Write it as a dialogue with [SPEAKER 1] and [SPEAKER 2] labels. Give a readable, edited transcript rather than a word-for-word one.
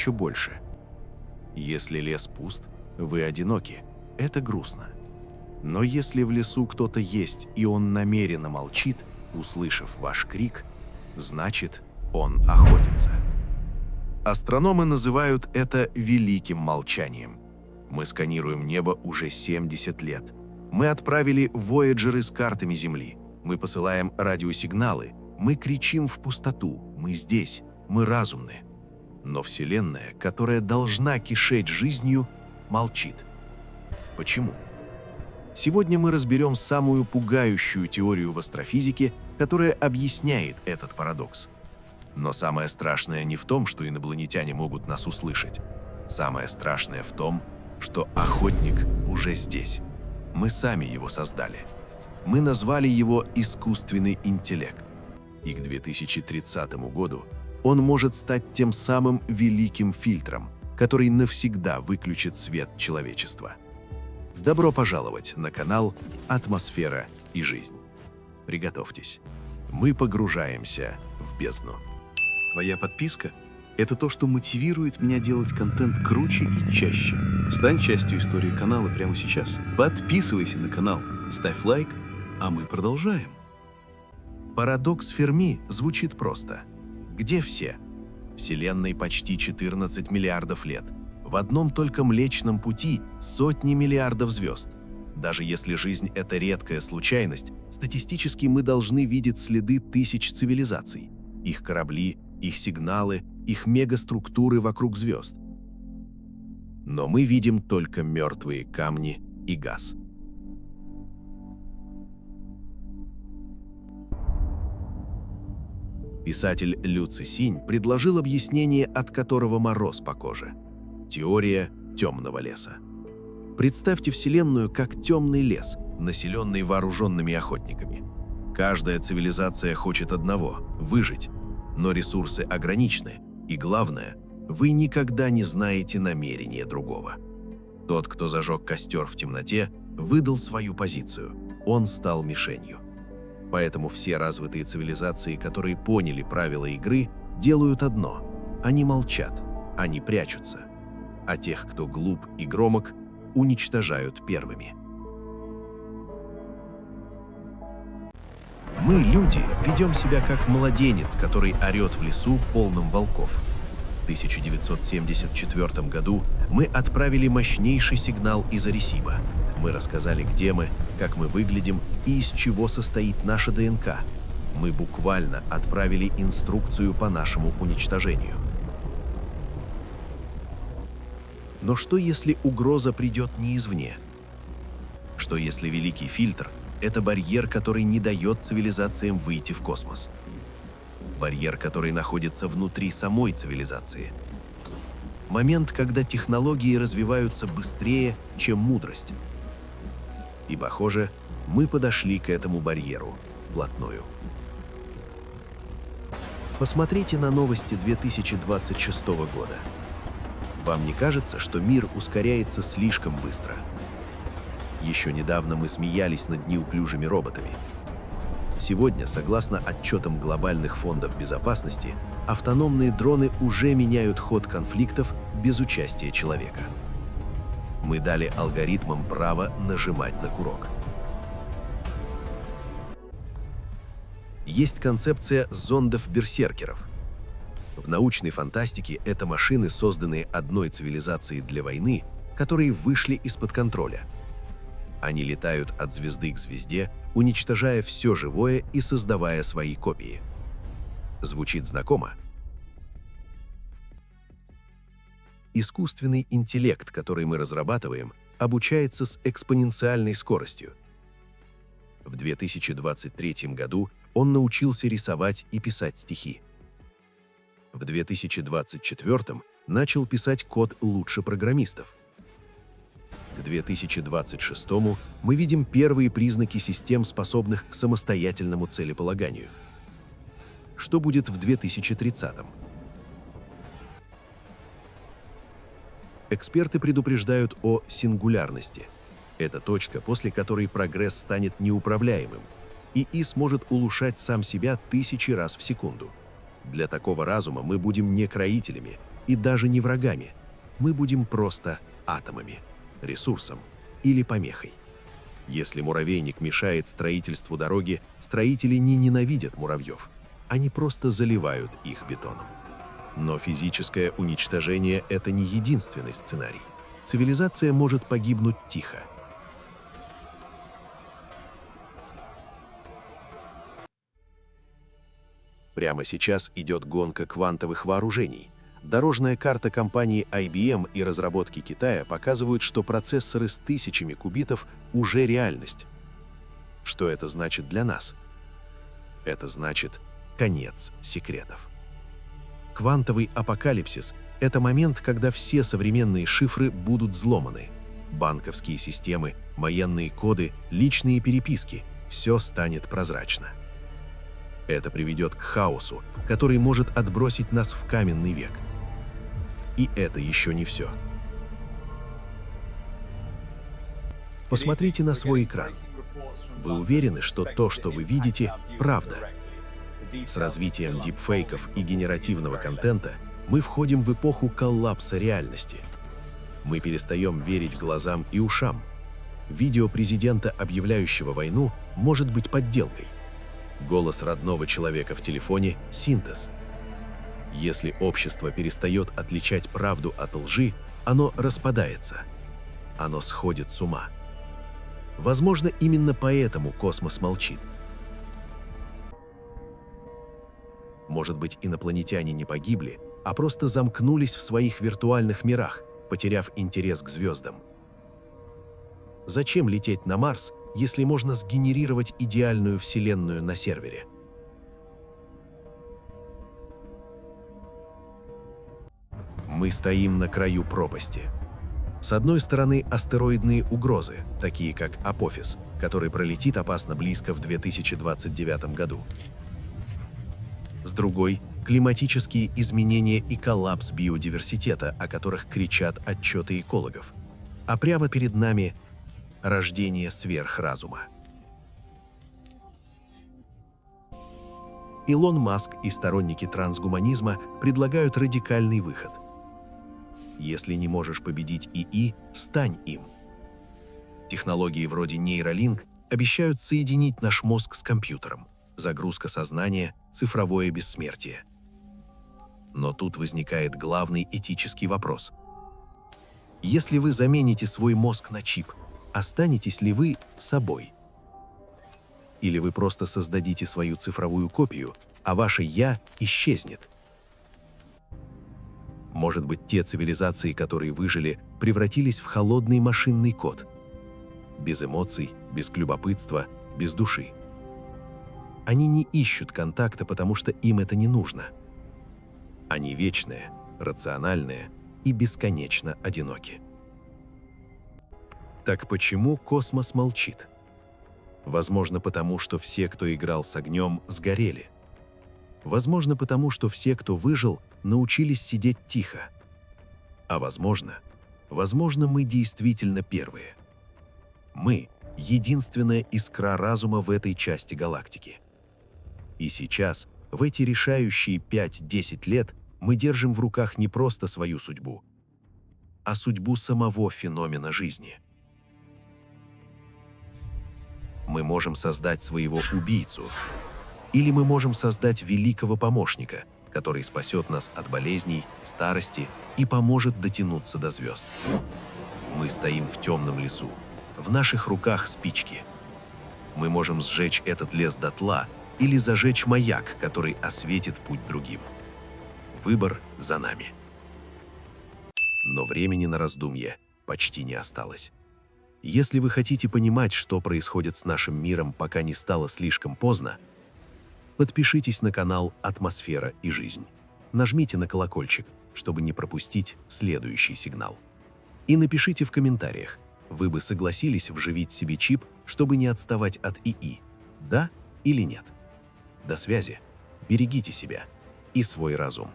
[SPEAKER 1] еще больше. Если лес пуст, вы одиноки. Это грустно. Но если в лесу кто-то есть, и он намеренно молчит, услышав ваш крик, значит, он охотится. Астрономы называют это великим молчанием. Мы сканируем небо уже 70 лет. Мы отправили Voyager'ы с картами Земли. Мы посылаем радиосигналы. Мы кричим в пустоту. Мы здесь. Мы разумны. Но Вселенная, которая должна кишеть жизнью, молчит. Почему? Сегодня мы разберем самую пугающую теорию в астрофизике, которая объясняет этот парадокс. Но самое страшное не в том, что инопланетяне могут нас услышать. Самое страшное в том, что охотник уже здесь. Мы сами его создали. Мы назвали его искусственный интеллект. И к 2030 году он может стать тем самым великим фильтром, который навсегда выключит свет человечества. Добро пожаловать на канал «Атмосфера и жизнь». Приготовьтесь. Мы погружаемся в бездну.
[SPEAKER 2] Твоя подписка – это то, что мотивирует меня делать контент круче и чаще. Стань частью истории канала прямо сейчас. Подписывайся на канал, ставь лайк, а мы продолжаем.
[SPEAKER 1] Парадокс Ферми звучит просто. Где все? Вселенной почти 14 миллиардов лет. В одном только Млечном Пути сотни миллиардов звезд. Даже если жизнь – это редкая случайность, статистически мы должны видеть следы тысяч цивилизаций. Их корабли, их сигналы, их мегаструктуры вокруг звезд. Но мы видим только мертвые камни и газ. Писатель Лю Цисинь предложил объяснение, от которого мороз по коже. Теория темного леса. Представьте Вселенную как темный лес, населенный вооруженными охотниками. Каждая цивилизация хочет одного – выжить, но ресурсы ограничены, и главное, вы никогда не знаете намерения другого. Тот, кто зажег костер в темноте, выдал свою позицию, он стал мишенью. Поэтому все развитые цивилизации, которые поняли правила игры, делают одно – они молчат, они прячутся. А тех, кто глуп и громок, уничтожают первыми. Мы, люди, ведем себя как младенец, который орет в лесу, полном волков. В 1974 году мы отправили мощнейший сигнал из Аресиба. Мы рассказали, где мы, как мы выглядим и из чего состоит наша ДНК. Мы буквально отправили инструкцию по нашему уничтожению. Но что, если угроза придет не извне? Что, если великий фильтр – это барьер, который не дает цивилизациям выйти в космос? Барьер, который находится внутри самой цивилизации. Момент, когда технологии развиваются быстрее, чем мудрость. И, похоже, мы подошли к этому барьеру вплотную. Посмотрите на новости 2026 года. Вам не кажется, что мир ускоряется слишком быстро? Еще недавно мы смеялись над неуклюжими роботами. Сегодня, согласно отчетам глобальных фондов безопасности, автономные дроны уже меняют ход конфликтов без участия человека. Мы дали алгоритмам право нажимать на курок. Есть концепция зондов-берсеркеров. В научной фантастике это машины, созданные одной цивилизацией для войны, которые вышли из-под контроля. Они летают от звезды к звезде, уничтожая все живое и создавая свои копии. Звучит знакомо? Искусственный интеллект, который мы разрабатываем, обучается с экспоненциальной скоростью. В 2023 году он научился рисовать и писать стихи. В 2024 начал писать код лучше программистов. К 2026 мы видим первые признаки систем, способных к самостоятельному целеполаганию. Что будет в 2030? Эксперты предупреждают о сингулярности. Это точка, после которой прогресс станет неуправляемым, ИИ сможет улучшать сам себя тысячи раз в секунду. Для такого разума мы будем не кроителями и даже не врагами. Мы будем просто атомами, ресурсом или помехой. Если муравейник мешает строительству дороги, строители не ненавидят муравьев. Они просто заливают их бетоном. Но физическое уничтожение – это не единственный сценарий. Цивилизация может погибнуть тихо. Прямо сейчас идет гонка квантовых вооружений. Дорожная карта компании IBM и разработки Китая показывают, что процессоры с тысячами кубитов уже реальность. Что это значит для нас? Это значит конец секретов. Квантовый апокалипсис – это момент, когда все современные шифры будут взломаны. Банковские системы, военные коды, личные переписки – все станет прозрачно. Это приведет к хаосу, который может отбросить нас в каменный век. И это еще не все. Посмотрите на свой экран. Вы уверены, что то, что вы видите, правда? С развитием дипфейков и генеративного контента мы входим в эпоху коллапса реальности. Мы перестаем верить глазам и ушам. Видео президента, объявляющего войну, может быть подделкой. Голос родного человека в телефоне – синтез. Если общество перестает отличать правду от лжи, оно распадается. Оно сходит с ума. Возможно, именно поэтому космос молчит. Может быть, инопланетяне не погибли, а просто замкнулись в своих виртуальных мирах, потеряв интерес к звездам. Зачем лететь на Марс, если можно сгенерировать идеальную вселенную на сервере? Мы стоим на краю пропасти. С одной стороны, астероидные угрозы, такие как Апофис, который пролетит опасно близко в 2029 году. С другой – климатические изменения и коллапс биодиверситета, о которых кричат отчеты экологов. А прямо перед нами – рождение сверхразума. Илон Маск и сторонники трансгуманизма предлагают радикальный выход. Если не можешь победить ИИ, стань им. Технологии вроде нейролинк обещают соединить наш мозг с компьютером. Загрузка сознания, цифровое бессмертие. Но тут возникает главный этический вопрос. Если вы замените свой мозг на чип, останетесь ли вы собой? Или вы просто создадите свою цифровую копию, а ваше «я» исчезнет? Может быть, те цивилизации, которые выжили, превратились в холодный машинный код. Без эмоций, без любопытства, без души. Они не ищут контакта, потому что им это не нужно. Они вечные, рациональные и бесконечно одиноки. Так почему космос молчит? Возможно, потому что все, кто играл с огнем, сгорели. Возможно, потому что все, кто выжил, научились сидеть тихо. А возможно, мы действительно первые. Мы — единственная искра разума в этой части галактики. И сейчас, в эти решающие 5-10 лет, мы держим в руках не просто свою судьбу, а судьбу самого феномена жизни. Мы можем создать своего убийцу, или мы можем создать великого помощника, который спасет нас от болезней, старости и поможет дотянуться до звезд. Мы стоим в темном лесу, в наших руках спички. Мы можем сжечь этот лес дотла или зажечь маяк, который осветит путь другим. Выбор за нами. Но времени на раздумье почти не осталось. Если вы хотите понимать, что происходит с нашим миром, пока не стало слишком поздно, подпишитесь на канал «Атмосфера и жизнь». Нажмите на колокольчик, чтобы не пропустить следующий сигнал. И напишите в комментариях, вы бы согласились вживить себе чип, чтобы не отставать от ИИ, да или нет. До связи, берегите себя и свой разум.